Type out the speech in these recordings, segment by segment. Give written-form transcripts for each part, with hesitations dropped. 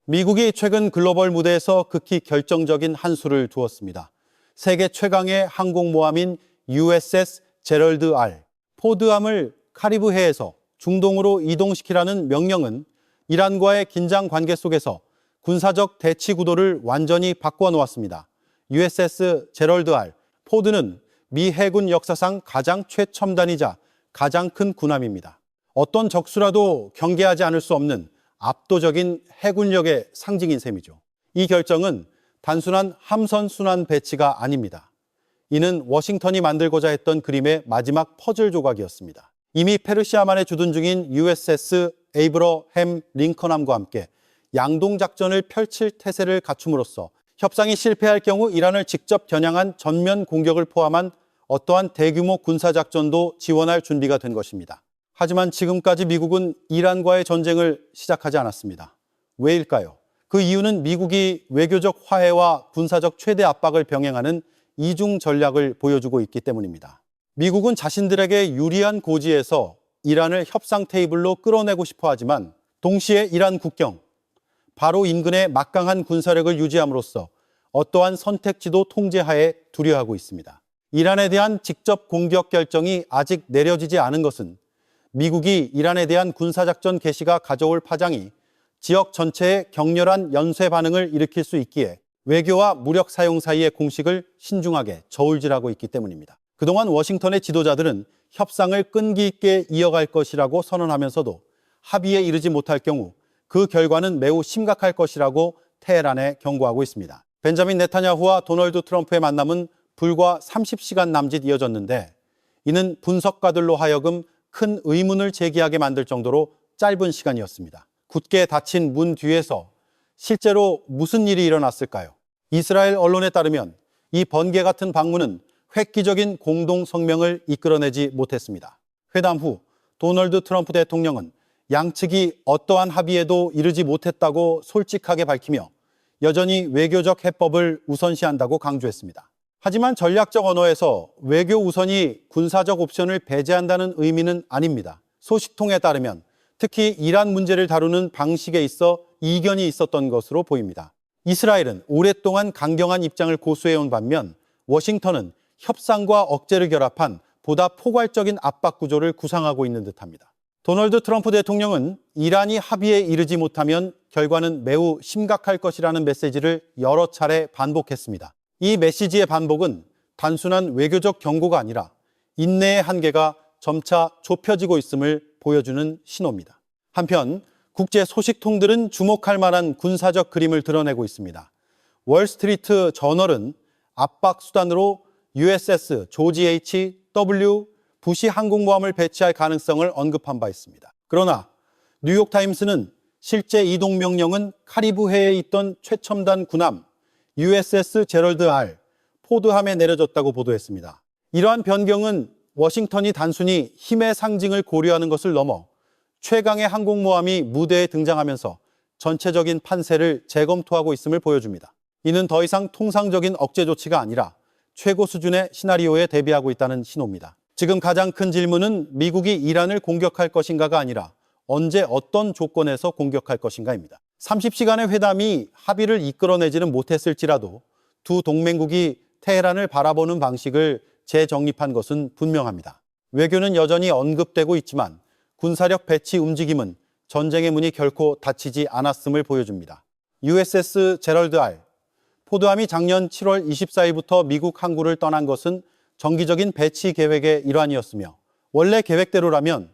미국이 최근 글로벌 무대에서 극히 결정적인 한 수를 두었습니다. 세계 최강의 항공모함인 USS 제럴드 R. 포드함을 카리브해에서 중동으로 이동시키라는 명령은 이란과의 긴장 관계 속에서 군사적 대치 구도를 완전히 바꿔 놓았습니다. USS 제럴드 R. 포드는 미 해군 역사상 가장 최첨단이자 가장 큰 군함입니다. 어떤 적수라도 경계하지 않을 수 없는 압도적인 해군력의 상징인 셈이죠. 이 결정은 단순한 함선 순환 배치가 아닙니다. 이는 워싱턴이 만들고자 했던 그림의 마지막 퍼즐 조각이었습니다. 이미 페르시아만에 주둔 중인 USS 에이브러햄 링컨함과 함께 양동작전을 펼칠 태세를 갖춤으로써 협상이 실패할 경우 이란을 직접 겨냥한 전면 공격을 포함한 어떠한 대규모 군사작전도 지원할 준비가 된 것입니다. 하지만 지금까지 미국은 이란과의 전쟁을 시작하지 않았습니다. 왜일까요? 그 이유는 미국이 외교적 화해와 군사적 최대 압박을 병행하는 이중 전략을 보여주고 있기 때문입니다. 미국은 자신들에게 유리한 고지에서 이란을 협상 테이블로 끌어내고 싶어 하지만 동시에 이란 국경, 바로 인근에 막강한 군사력을 유지함으로써 어떠한 선택지도 통제하에 두려워하고 있습니다. 이란에 대한 직접 공격 결정이 아직 내려지지 않은 것은 미국이 이란에 대한 군사작전 개시가 가져올 파장이 지역 전체에 격렬한 연쇄 반응을 일으킬 수 있기에 외교와 무력 사용 사이의 공식을 신중하게 저울질하고 있기 때문입니다. 그동안 워싱턴의 지도자들은 협상을 끈기 있게 이어갈 것이라고 선언하면서도 합의에 이르지 못할 경우 그 결과는 매우 심각할 것이라고 테헤란에 경고하고 있습니다. 벤자민 네타냐후와 도널드 트럼프의 만남은 불과 30시간 남짓 이어졌는데 이는 분석가들로 하여금 큰 의문을 제기하게 만들 정도로 짧은 시간이었습니다. 굳게 닫힌 문 뒤에서 실제로 무슨 일이 일어났을까요? 이스라엘 언론에 따르면 이 번개 같은 방문은 획기적인 공동 성명을 이끌어내지 못했습니다. 회담 후 도널드 트럼프 대통령은 양측이 어떠한 합의에도 이르지 못했다고 솔직하게 밝히며 여전히 외교적 해법을 우선시한다고 강조했습니다. 하지만 전략적 언어에서 외교 우선이 군사적 옵션을 배제한다는 의미는 아닙니다. 소식통에 따르면 특히 이란 문제를 다루는 방식에 있어 이견이 있었던 것으로 보입니다. 이스라엘은 오랫동안 강경한 입장을 고수해온 반면 워싱턴은 협상과 억제를 결합한 보다 포괄적인 압박 구조를 구상하고 있는 듯합니다. 도널드 트럼프 대통령은 이란이 합의에 이르지 못하면 결과는 매우 심각할 것이라는 메시지를 여러 차례 반복했습니다. 이 메시지의 반복은 단순한 외교적 경고가 아니라 인내의 한계가 점차 좁혀지고 있음을 보여주는 신호입니다. 한편 국제 소식통들은 주목할 만한 군사적 그림을 드러내고 있습니다. 월스트리트 저널은 압박 수단으로 USS 조지 H.W. 부시 항공모함을 배치할 가능성을 언급한 바 있습니다. 그러나 뉴욕타임스는 실제 이동 명령은 카리브해에 있던 최첨단 군함 USS 제럴드 R. 포드함에 내려졌다고 보도했습니다. 이러한 변경은 워싱턴이 단순히 힘의 상징을 고려하는 것을 넘어 최강의 항공모함이 무대에 등장하면서 전체적인 판세를 재검토하고 있음을 보여줍니다. 이는 더 이상 통상적인 억제 조치가 아니라 최고 수준의 시나리오에 대비하고 있다는 신호입니다. 지금 가장 큰 질문은 미국이 이란을 공격할 것인가가 아니라 언제 어떤 조건에서 공격할 것인가입니다. 30시간의 회담이 합의를 이끌어내지는 못했을지라도 두 동맹국이 테헤란을 바라보는 방식을 재정립한 것은 분명합니다. 외교는 여전히 언급되고 있지만 군사력 배치 움직임은 전쟁의 문이 결코 닫히지 않았음을 보여줍니다. USS 제럴드 R. 포드함이 작년 7월 24일부터 미국 항구를 떠난 것은 정기적인 배치 계획의 일환이었으며 원래 계획대로라면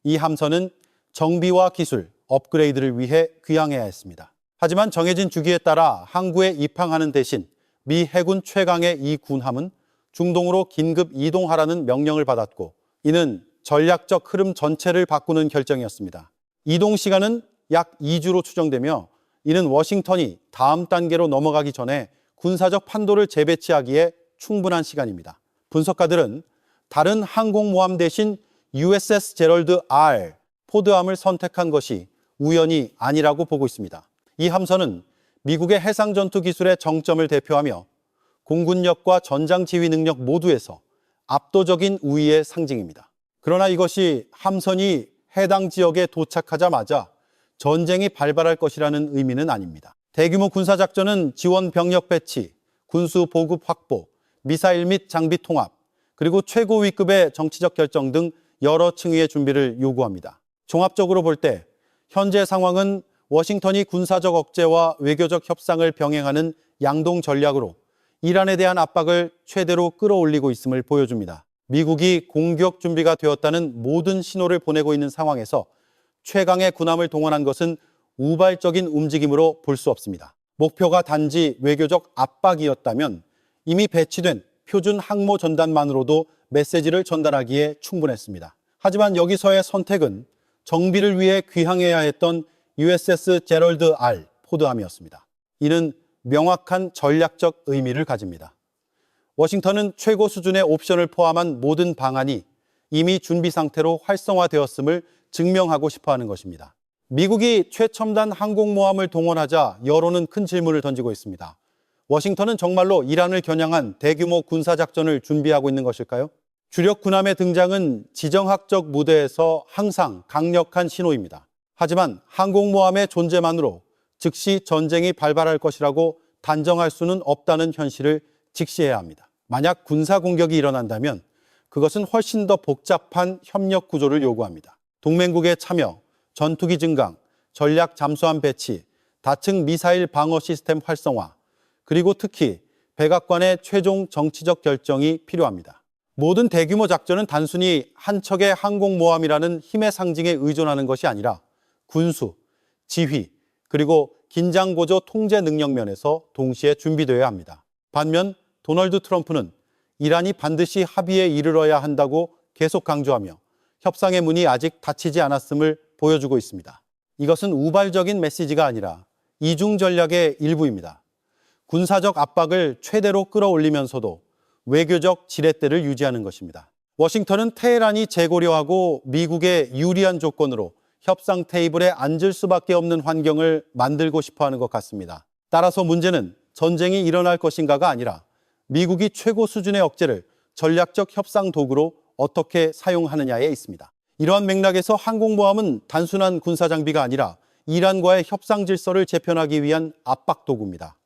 이 함선은 정비와 기술, 업그레이드를 위해 귀향해야 했습니다. 하지만 정해진 주기에 따라 항구에 입항하는 대신 미 해군 최강의 이 군함은 중동으로 긴급 이동하라는 명령을 받았고 이는 전략적 흐름 전체를 바꾸는 결정이었습니다. 이동 시간은 약 2주로 추정되며 이는 워싱턴이 다음 단계로 넘어가기 전에 군사적 판도를 재배치하기에 충분한 시간입니다. 분석가들은 다른 항공모함 대신 USS 제럴드 R. 포드함을 선택한 것이 우연이 아니라고 보고 있습니다. 이 함선은 미국의 해상 전투 기술의 정점을 대표하며 공군력과 전장 지휘 능력 모두에서 압도적인 우위의 상징입니다. 그러나 이것이 함선이 해당 지역에 도착하자마자 전쟁이 발발할 것이라는 의미는 아닙니다. 대규모 군사작전은 지원 병력 배치, 군수 보급 확보, 미사일 및 장비 통합, 그리고 최고 위급의 정치적 결정 등 여러 층위의 준비를 요구합니다. 종합적으로 볼 때 현재 상황은 워싱턴이 군사적 억제와 외교적 협상을 병행하는 양동 전략으로 이란에 대한 압박을 최대로 끌어올리고 있음을 보여줍니다. 미국이 공격 준비가 되었다는 모든 신호를 보내고 있는 상황에서 최강의 군함을 동원한 것은 우발적인 움직임으로 볼 수 없습니다. 목표가 단지 외교적 압박이었다면 이미 배치된 표준 항모 전단만으로도 메시지를 전달하기에 충분했습니다. 하지만 여기서의 선택은 정비를 위해 귀향해야 했던 USS 제럴드 R. 포드함이었습니다. 이는 명확한 전략적 의미를 가집니다. 워싱턴은 최고 수준의 옵션을 포함한 모든 방안이 이미 준비 상태로 활성화되었음을 증명하고 싶어하는 것입니다. 미국이 최첨단 항공모함을 동원하자 여론은 큰 질문을 던지고 있습니다. 워싱턴은 정말로 이란을 겨냥한 대규모 군사작전을 준비하고 있는 것일까요? 주력 군함의 등장은 지정학적 무대에서 항상 강력한 신호입니다. 하지만 항공모함의 존재만으로 즉시 전쟁이 발발할 것이라고 단정할 수는 없다는 현실을 직시해야 합니다. 만약 군사 공격이 일어난다면 그것은 훨씬 더 복잡한 협력 구조를 요구합니다. 동맹국의 참여, 전투기 증강, 전략 잠수함 배치, 다층 미사일 방어 시스템 활성화, 그리고 특히 백악관의 최종 정치적 결정이 필요합니다. 모든 대규모 작전은 단순히 한 척의 항공모함이라는 힘의 상징에 의존하는 것이 아니라 군수, 지휘, 그리고 긴장고조 통제 능력 면에서 동시에 준비되어야 합니다. 반면 도널드 트럼프는 이란이 반드시 합의에 이르러야 한다고 계속 강조하며 협상의 문이 아직 닫히지 않았음을 보여주고 있습니다. 이것은 우발적인 메시지가 아니라 이중 전략의 일부입니다. 군사적 압박을 최대로 끌어올리면서도 외교적 지렛대를 유지하는 것입니다. 워싱턴은 테헤란이 재고려하고 미국의 유리한 조건으로 협상 테이블에 앉을 수밖에 없는 환경을 만들고 싶어하는 것 같습니다. 따라서 문제는 전쟁이 일어날 것인가가 아니라 미국이 최고 수준의 억제를 전략적 협상 도구로 어떻게 사용하느냐에 있습니다. 이러한 맥락에서 항공모함은 단순한 군사장비가 아니라 이란과의 협상 질서를 재편하기 위한 압박 도구입니다.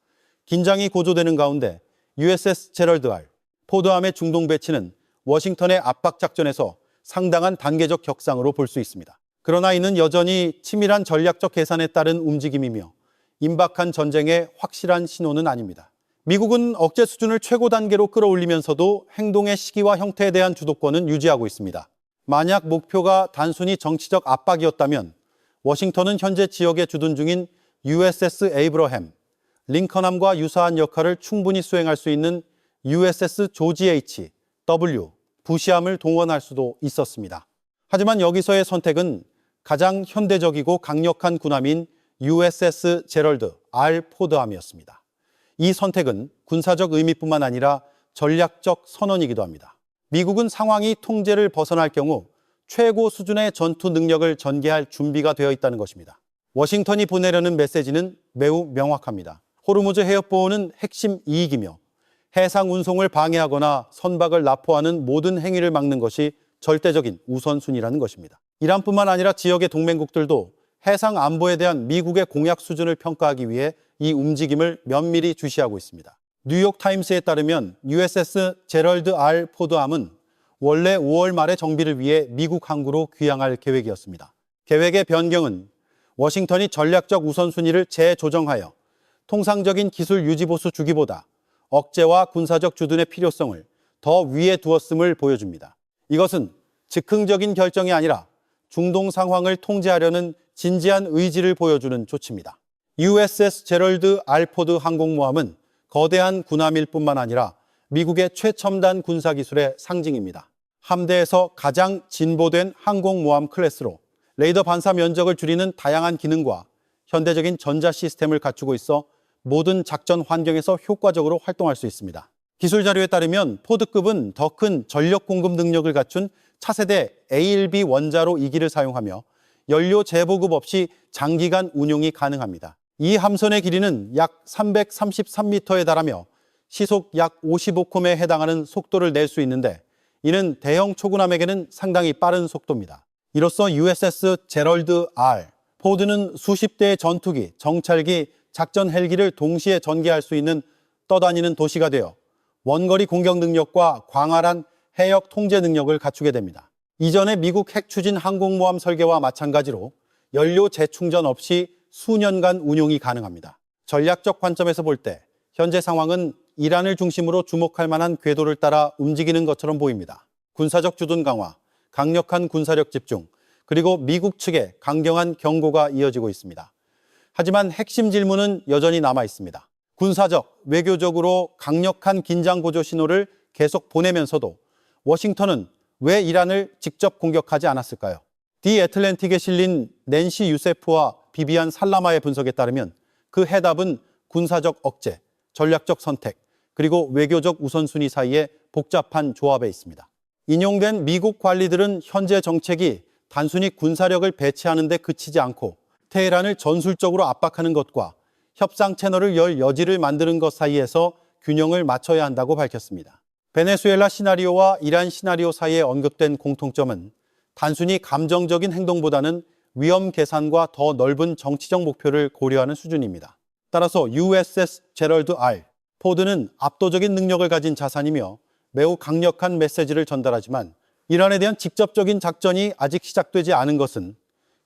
긴장이 고조되는 가운데 USS 제럴드 R. 포드함의 중동 배치는 워싱턴의 압박 작전에서 상당한 단계적 격상으로 볼 수 있습니다. 그러나 이는 여전히 치밀한 전략적 계산에 따른 움직임이며 임박한 전쟁의 확실한 신호는 아닙니다. 미국은 억제 수준을 최고 단계로 끌어올리면서도 행동의 시기와 형태에 대한 주도권은 유지하고 있습니다. 만약 목표가 단순히 정치적 압박이었다면 워싱턴은 현재 지역에 주둔 중인 USS 에이브러햄, 링컨함과 유사한 역할을 충분히 수행할 수 있는 USS 조지 H. W. 부시함을 동원할 수도 있었습니다. 하지만 여기서의 선택은 가장 현대적이고 강력한 군함인 USS 제럴드 R. 포드함이었습니다. 이 선택은 군사적 의미뿐만 아니라 전략적 선언이기도 합니다. 미국은 상황이 통제를 벗어날 경우 최고 수준의 전투 능력을 전개할 준비가 되어 있다는 것입니다. 워싱턴이 보내려는 메시지는 매우 명확합니다. 호르무즈 해협보호는 핵심 이익이며 해상 운송을 방해하거나 선박을 납포하는 모든 행위를 막는 것이 절대적인 우선순위라는 것입니다. 이란뿐만 아니라 지역의 동맹국들도 해상 안보에 대한 미국의 공약 수준을 평가하기 위해 이 움직임을 면밀히 주시하고 있습니다. 뉴욕타임스에 따르면 USS 제럴드 R. 포드함은 원래 5월 말에 정비를 위해 미국 항구로 귀향할 계획이었습니다. 계획의 변경은 워싱턴이 전략적 우선순위를 재조정하여 통상적인 기술 유지보수 주기보다 억제와 군사적 주둔의 필요성을 더 위에 두었음을 보여줍니다. 이것은 즉흥적인 결정이 아니라 중동 상황을 통제하려는 진지한 의지를 보여주는 조치입니다. USS 제럴드 R. 포드 항공모함은 거대한 군함일 뿐만 아니라 미국의 최첨단 군사기술의 상징입니다. 함대에서 가장 진보된 항공모함 클래스로 레이더 반사 면적을 줄이는 다양한 기능과 현대적인 전자 시스템을 갖추고 있어 모든 작전 환경에서 효과적으로 활동할 수 있습니다. 기술 자료에 따르면 포드급은 더 큰 전력 공급 능력을 갖춘 차세대 ALB 원자로 2기를 사용하며 연료 재보급 없이 장기간 운용이 가능합니다. 이 함선의 길이는 약 333m에 달하며 시속 약 55콤에 해당하는 속도를 낼 수 있는데 이는 대형 초군함에게는 상당히 빠른 속도입니다. 이로써 USS 제럴드 R. 포드는 수십 대의 전투기, 정찰기, 작전 헬기를 동시에 전개할 수 있는 떠다니는 도시가 되어 원거리 공격 능력과 광활한 해역 통제 능력을 갖추게 됩니다. 이전의 미국 핵 추진 항공모함 설계와 마찬가지로 연료 재충전 없이 수년간 운용이 가능합니다. 전략적 관점에서 볼 때 현재 상황은 이란을 중심으로 주목할 만한 궤도를 따라 움직이는 것처럼 보입니다. 군사적 주둔 강화, 강력한 군사력 집중, 그리고 미국 측의 강경한 경고가 이어지고 있습니다. 하지만 핵심 질문은 여전히 남아 있습니다. 군사적, 외교적으로 강력한 긴장 고조 신호를 계속 보내면서도 워싱턴은 왜 이란을 직접 공격하지 않았을까요? 디 애틀랜틱에 실린 낸시 유세프와 비비안 살라마의 분석에 따르면 그 해답은 군사적 억제, 전략적 선택, 그리고 외교적 우선순위 사이의 복잡한 조합에 있습니다. 인용된 미국 관리들은 현재 정책이 단순히 군사력을 배치하는 데 그치지 않고 테헤란을 전술적으로 압박하는 것과 협상 채널을 열 여지를 만드는 것 사이에서 균형을 맞춰야 한다고 밝혔습니다. 베네수엘라 시나리오와 이란 시나리오 사이에 언급된 공통점은 단순히 감정적인 행동보다는 위험 계산과 더 넓은 정치적 목표를 고려하는 수준입니다. 따라서 USS 제럴드 R. 포드는 압도적인 능력을 가진 자산이며 매우 강력한 메시지를 전달하지만 이란에 대한 직접적인 작전이 아직 시작되지 않은 것은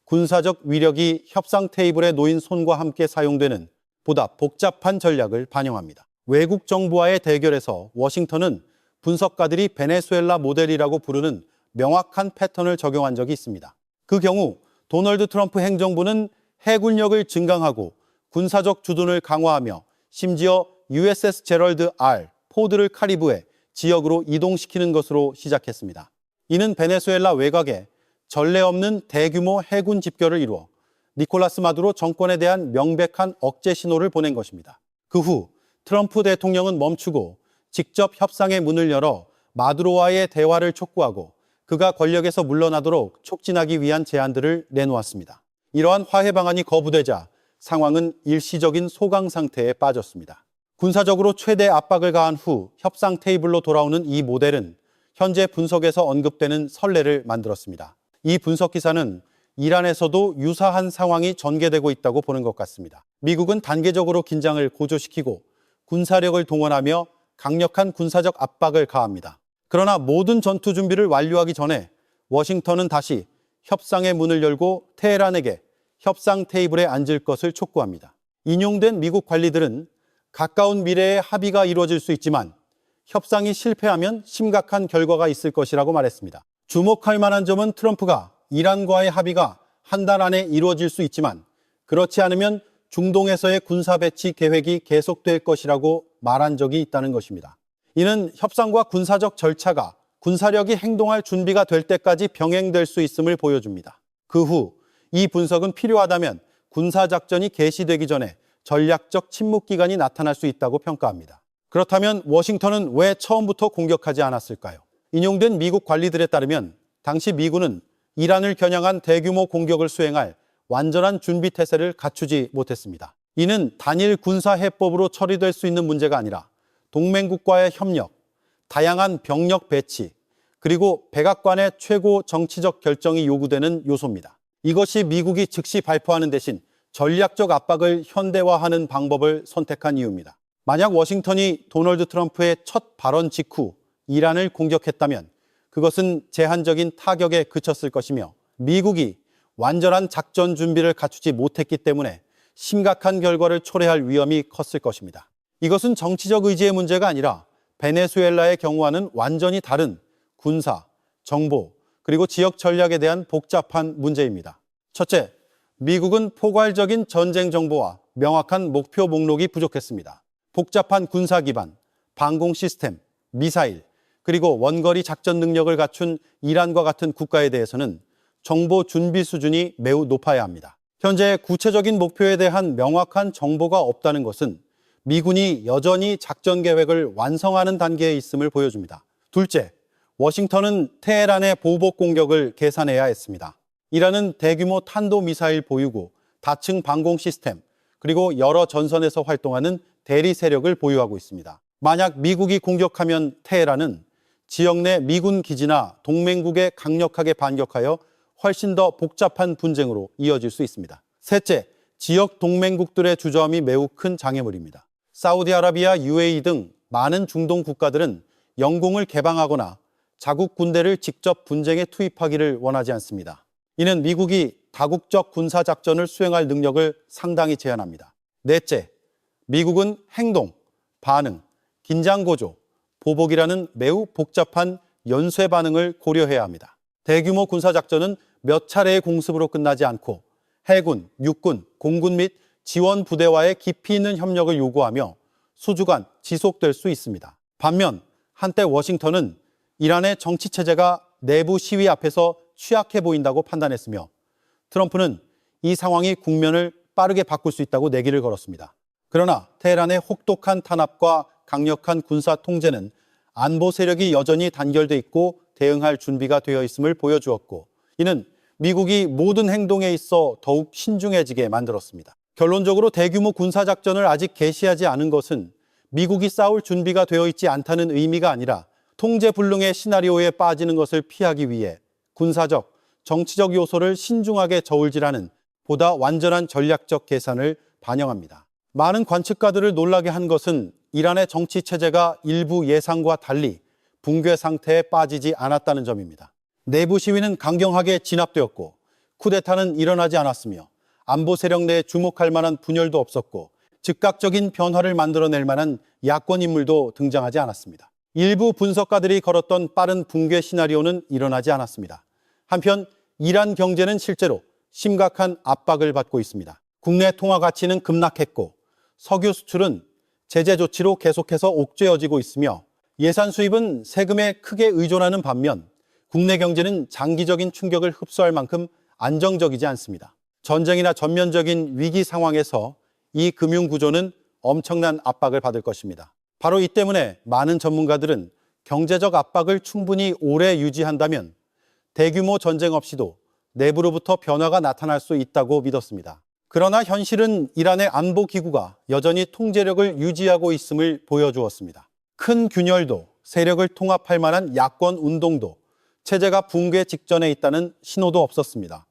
군사적 위력이 협상 테이블에 놓인 손과 함께 사용되는 보다 복잡한 전략을 반영합니다. 외국 정부와의 대결에서 워싱턴은 분석가들이 베네수엘라 모델이라고 부르는 명확한 패턴을 적용한 적이 있습니다. 그 경우 도널드 트럼프 행정부는 해군력을 증강하고 군사적 주둔을 강화하며 심지어 USS 제럴드 R. 포드를 카리브해 지역으로 이동시키는 것으로 시작했습니다. 이는 베네수엘라 외곽에 전례 없는 대규모 해군 집결을 이루어 니콜라스 마두로 정권에 대한 명백한 억제 신호를 보낸 것입니다. 그 후 트럼프 대통령은 멈추고 직접 협상의 문을 열어 마두로와의 대화를 촉구하고 그가 권력에서 물러나도록 촉진하기 위한 제안들을 내놓았습니다. 이러한 화해 방안이 거부되자 상황은 일시적인 소강 상태에 빠졌습니다. 군사적으로 최대 압박을 가한 후 협상 테이블로 돌아오는 이 모델은 현재 분석에서 언급되는 선례를 만들었습니다. 이 분석 기사는 이란에서도 유사한 상황이 전개되고 있다고 보는 것 같습니다. 미국은 단계적으로 긴장을 고조시키고 군사력을 동원하며 강력한 군사적 압박을 가합니다. 그러나 모든 전투 준비를 완료하기 전에 워싱턴은 다시 협상의 문을 열고 테헤란에게 협상 테이블에 앉을 것을 촉구합니다. 인용된 미국 관리들은 가까운 미래에 합의가 이루어질 수 있지만 협상이 실패하면 심각한 결과가 있을 것이라고 말했습니다. 주목할 만한 점은 트럼프가 이란과의 합의가 한 달 안에 이루어질 수 있지만 그렇지 않으면 중동에서의 군사 배치 계획이 계속될 것이라고 말한 적이 있다는 것입니다. 이는 협상과 군사적 절차가 군사력이 행동할 준비가 될 때까지 병행될 수 있음을 보여줍니다. 그 후 이 분석은 필요하다면 군사작전이 개시되기 전에 전략적 침묵 기간이 나타날 수 있다고 평가합니다. 그렇다면 워싱턴은 왜 처음부터 공격하지 않았을까요? 인용된 미국 관리들에 따르면 당시 미군은 이란을 겨냥한 대규모 공격을 수행할 완전한 준비 태세를 갖추지 못했습니다. 이는 단일 군사 해법으로 처리될 수 있는 문제가 아니라 동맹국과의 협력, 다양한 병력 배치, 그리고 백악관의 최고 정치적 결정이 요구되는 요소입니다. 이것이 미국이 즉시 발표하는 대신 전략적 압박을 현대화하는 방법을 선택한 이유입니다. 만약 워싱턴이 도널드 트럼프의 첫 발언 직후 이란을 공격했다면 그것은 제한적인 타격에 그쳤을 것이며 미국이 완전한 작전 준비를 갖추지 못했기 때문에 심각한 결과를 초래할 위험이 컸을 것입니다. 이것은 정치적 의지의 문제가 아니라 베네수엘라의 경우와는 완전히 다른 군사, 정보, 그리고 지역 전략에 대한 복잡한 문제입니다. 첫째, 미국은 포괄적인 전쟁 정보와 명확한 목표 목록이 부족했습니다. 복잡한 군사 기반, 방공 시스템, 미사일, 그리고 원거리 작전 능력을 갖춘 이란과 같은 국가에 대해서는 정보 준비 수준이 매우 높아야 합니다. 현재 구체적인 목표에 대한 명확한 정보가 없다는 것은 미군이 여전히 작전 계획을 완성하는 단계에 있음을 보여줍니다. 둘째, 워싱턴은 테헤란의 보복 공격을 계산해야 했습니다. 이란은 대규모 탄도미사일 보유고, 다층 방공 시스템, 그리고 여러 전선에서 활동하는 대리 세력을 보유하고 있습니다. 만약 미국이 공격하면 테헤란은 지역 내 미군 기지나 동맹국에 강력하게 반격하여 훨씬 더 복잡한 분쟁으로 이어질 수 있습니다. 셋째, 지역 동맹국들의 주저함이 매우 큰 장애물입니다. 사우디아라비아, UAE 등 많은 중동 국가들은 영공을 개방하거나 자국 군대를 직접 분쟁에 투입하기를 원하지 않습니다. 이는 미국이 다국적 군사작전을 수행할 능력을 상당히 제한합니다. 넷째, 미국은 행동, 반응, 긴장고조, 보복이라는 매우 복잡한 연쇄 반응을 고려해야 합니다. 대규모 군사작전은 몇 차례의 공습으로 끝나지 않고 해군, 육군, 공군 및 지원 부대와의 깊이 있는 협력을 요구하며 수주간 지속될 수 있습니다. 반면 한때 워싱턴은 이란의 정치체제가 내부 시위 앞에서 취약해 보인다고 판단했으며 트럼프는 이 상황이 국면을 빠르게 바꿀 수 있다고 내기를 걸었습니다. 그러나 테헤란의 혹독한 탄압과 강력한 군사 통제는 안보 세력이 여전히 단결돼 있고 대응할 준비가 되어 있음을 보여주었고 이는 미국이 모든 행동에 있어 더욱 신중해지게 만들었습니다. 결론적으로 대규모 군사작전을 아직 개시하지 않은 것은 미국이 싸울 준비가 되어 있지 않다는 의미가 아니라 통제불능의 시나리오에 빠지는 것을 피하기 위해 군사적, 정치적 요소를 신중하게 저울질하는 보다 완전한 전략적 계산을 반영합니다. 많은 관측가들을 놀라게 한 것은 이란의 정치 체제가 일부 예상과 달리 붕괴 상태에 빠지지 않았다는 점입니다. 내부 시위는 강경하게 진압되었고 쿠데타는 일어나지 않았으며 안보 세력 내에 주목할 만한 분열도 없었고 즉각적인 변화를 만들어낼 만한 야권 인물도 등장하지 않았습니다. 일부 분석가들이 걸었던 빠른 붕괴 시나리오는 일어나지 않았습니다. 한편 이란 경제는 실제로 심각한 압박을 받고 있습니다. 국내 통화 가치는 급락했고 석유 수출은 제재 조치로 계속해서 옥죄어지고 있으며 예산 수입은 세금에 크게 의존하는 반면 국내 경제는 장기적인 충격을 흡수할 만큼 안정적이지 않습니다. 전쟁이나 전면적인 위기 상황에서 이 금융 구조는 엄청난 압박을 받을 것입니다. 바로 이 때문에 많은 전문가들은 경제적 압박을 충분히 오래 유지한다면 대규모 전쟁 없이도 내부로부터 변화가 나타날 수 있다고 믿었습니다. 그러나 현실은 이란의 안보기구가 여전히 통제력을 유지하고 있음을 보여주었습니다. 큰 균열도 세력을 통합할 만한 야권 운동도 체제가 붕괴 직전에 있다는 신호도 없었습니다.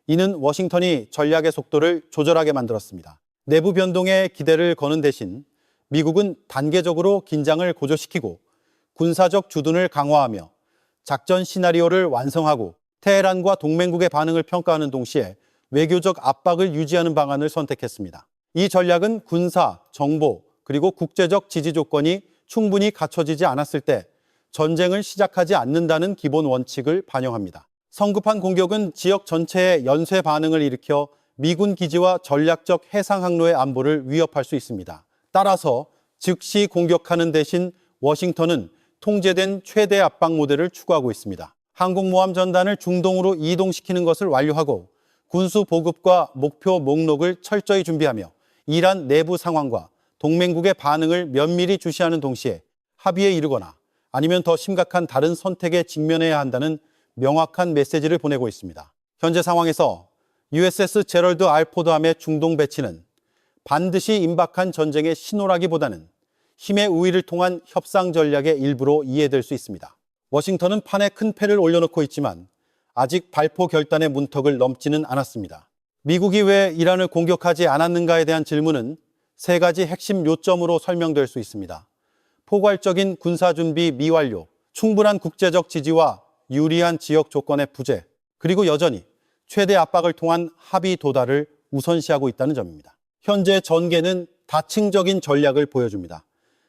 이는 워싱턴이 전략의 속도를 조절하게 만들었습니다. 내부 변동에 기대를 거는 대신 미국은 단계적으로 긴장을 고조시키고 군사적 주둔을 강화하며 작전 시나리오를 완성하고 테헤란과 동맹국의 반응을 평가하는 동시에 외교적 압박을 유지하는 방안을 선택했습니다. 이 전략은 군사, 정보, 그리고 국제적 지지 조건이 충분히 갖춰지지 않았을 때 전쟁을 시작하지 않는다는 기본 원칙을 반영합니다. 성급한 공격은 지역 전체에 연쇄 반응을 일으켜 미군 기지와 전략적 해상 항로의 안보를 위협할 수 있습니다. 따라서 즉시 공격하는 대신 워싱턴은 통제된 최대 압박 모델을 추구하고 있습니다. 항공모함 전단을 중동으로 이동시키는 것을 완료하고 군수 보급과 목표 목록을 철저히 준비하며 이란 내부 상황과 동맹국의 반응을 면밀히 주시하는 동시에 합의에 이르거나 아니면 더 심각한 다른 선택에 직면해야 한다는 명확한 메시지를 보내고 있습니다. 현재 상황에서 USS 제럴드 R 포드함의 중동 배치는 반드시 임박한 전쟁의 신호라기보다는 힘의 우위를 통한 협상 전략의 일부로 이해될 수 있습니다. 워싱턴은 판에 큰 패를 올려놓고 있지만 아직 발포 결단의 문턱을 넘지는 않았습니다. 미국이 왜 이란을 공격하지 않았는가에 대한 질문은 세 가지 핵심 요점으로 설명될 수 있습니다. 포괄적인 군사준비 미완료, 충분한 국제적 지지와 유리한 지역 조건의 부재, 그리고 여전히 최대 압박을 통한 합의 도달을 우선시하고 있다는 점입니다. 현재 전개는 다층적인 전략을 보여줍니다.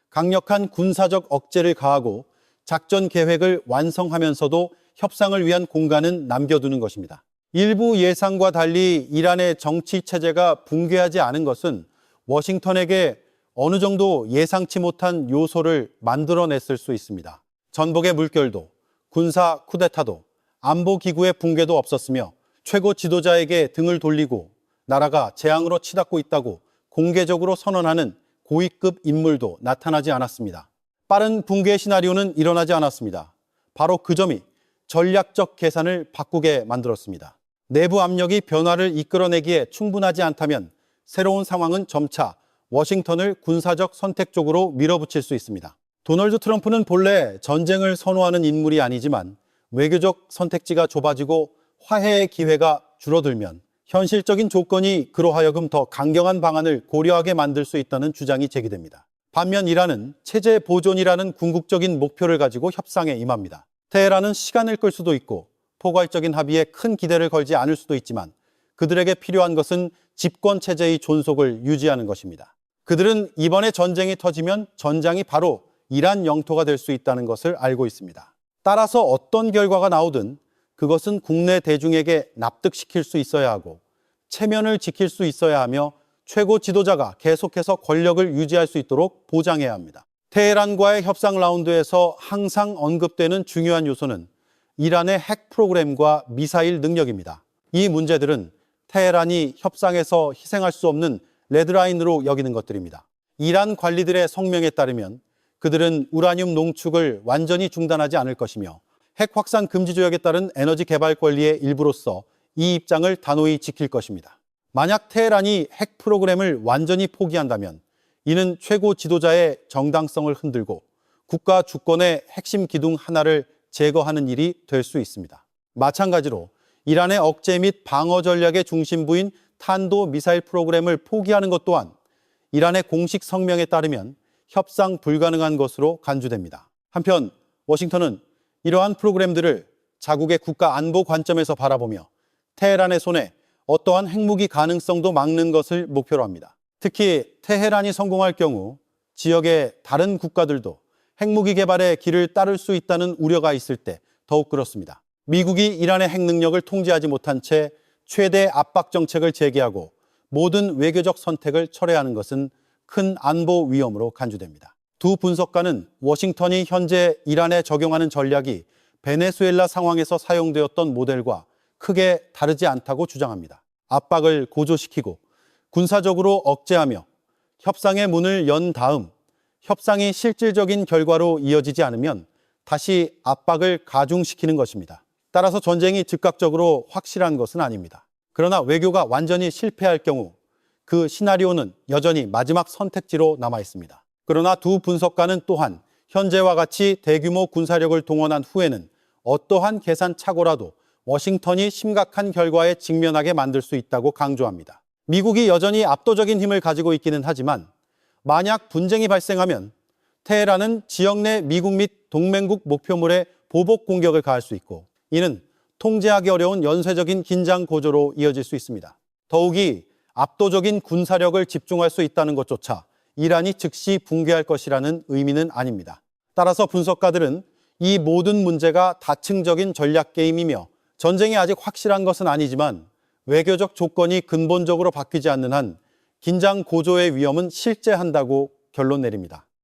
강력한 군사적 억제를 가하고 작전 계획을 완성하면서도 협상을 위한 공간은 남겨두는 것입니다. 일부 예상과 달리 이란의 정치 체제가 붕괴하지 않은 것은 워싱턴에게 어느 정도 예상치 못한 요소를 만들어냈을 수 있습니다. 전복의 물결도, 군사 쿠데타도, 안보기구의 붕괴도 없었으며 최고 지도자에게 등을 돌리고 나라가 재앙으로 치닫고 있다고 공개적으로 선언하는 고위급 인물도 나타나지 않았습니다. 빠른 붕괴 시나리오는 일어나지 않았습니다. 바로 그 점이 전략적 계산을 바꾸게 만들었습니다. 내부 압력이 변화를 이끌어내기에 충분하지 않다면 새로운 상황은 점차 워싱턴을 군사적 선택 쪽으로 밀어붙일 수 있습니다. 도널드 트럼프는 본래 전쟁을 선호하는 인물이 아니지만 외교적 선택지가 좁아지고 화해의 기회가 줄어들면 현실적인 조건이 그로 하여금 더 강경한 방안을 고려하게 만들 수 있다는 주장이 제기됩니다. 반면 이란은 체제 보존이라는 궁극적인 목표를 가지고 협상에 임합니다. 테헤란은 시간을 끌 수도 있고 포괄적인 합의에 큰 기대를 걸지 않을 수도 있지만 그들에게 필요한 것은 집권 체제의 존속을 유지하는 것입니다. 그들은 이번에 전쟁이 터지면 전장이 바로 이란 영토가 될 수 있다는 것을 알고 있습니다. 따라서 어떤 결과가 나오든 그것은 국내 대중에게 납득시킬 수 있어야 하고 체면을 지킬 수 있어야 하며 최고 지도자가 계속해서 권력을 유지할 수 있도록 보장해야 합니다. 테헤란과의 협상 라운드에서 항상 언급되는 중요한 요소는 이란의 핵 프로그램과 미사일 능력입니다. 이 문제들은 테헤란이 협상에서 희생할 수 없는 레드라인으로 여기는 것들입니다. 이란 관리들의 성명에 따르면 그들은 우라늄 농축을 완전히 중단하지 않을 것이며 핵 확산 금지 조약에 따른 에너지 개발 권리의 일부로서 이 입장을 단호히 지킬 것입니다. 만약 테헤란이 핵 프로그램을 완전히 포기한다면 이는 최고 지도자의 정당성을 흔들고 국가 주권의 핵심 기둥 하나를 제거하는 일이 될 수 있습니다. 마찬가지로 이란의 억제 및 방어 전략의 중심부인 탄도 미사일 프로그램을 포기하는 것 또한 이란의 공식 성명에 따르면 협상 불가능한 것으로 간주됩니다. 한편 워싱턴은 이러한 프로그램들을 자국의 국가 안보 관점에서 바라보며 테헤란의 손에 어떠한 핵무기 가능성도 막는 것을 목표로 합니다. 특히 테헤란이 성공할 경우 지역의 다른 국가들도 핵무기 개발의 길을 따를 수 있다는 우려가 있을 때 더욱 그렇습니다. 미국이 이란의 핵 능력을 통제하지 못한 채 최대 압박 정책을 제기하고 모든 외교적 선택을 철회하는 것은 큰 안보 위험으로 간주됩니다. 두 분석가는 워싱턴이 현재 이란에 적용하는 전략이 베네수엘라 상황에서 사용되었던 모델과 크게 다르지 않다고 주장합니다. 압박을 고조시키고 군사적으로 억제하며 협상의 문을 연 다음 협상이 실질적인 결과로 이어지지 않으면 다시 압박을 가중시키는 것입니다. 따라서 전쟁이 즉각적으로 확실한 것은 아닙니다. 그러나 외교가 완전히 실패할 경우 그 시나리오는 여전히 마지막 선택지로 남아 있습니다. 그러나 두 분석가는 또한 현재와 같이 대규모 군사력을 동원한 후에는 어떠한 계산착오라도 워싱턴이 심각한 결과에 직면하게 만들 수 있다고 강조합니다. 미국이 여전히 압도적인 힘을 가지고 있기는 하지만 만약 분쟁이 발생하면 테헤란은 지역 내 미국 및 동맹국 목표물에 보복 공격을 가할 수 있고 이는 통제하기 어려운 연쇄적인 긴장 고조로 이어질 수 있습니다. 더욱이 압도적인 군사력을 집중할 수 있다는 것조차 이란이 즉시 붕괴할 것이라는 의미는 아닙니다. 따라서 분석가들은 이 모든 문제가 다층적인 전략 게임이며 전쟁이 아직 확실한 것은 아니지만 외교적 조건이 근본적으로 바뀌지 않는 한 긴장 고조의 위험은 실제한다고 결론 내립니다.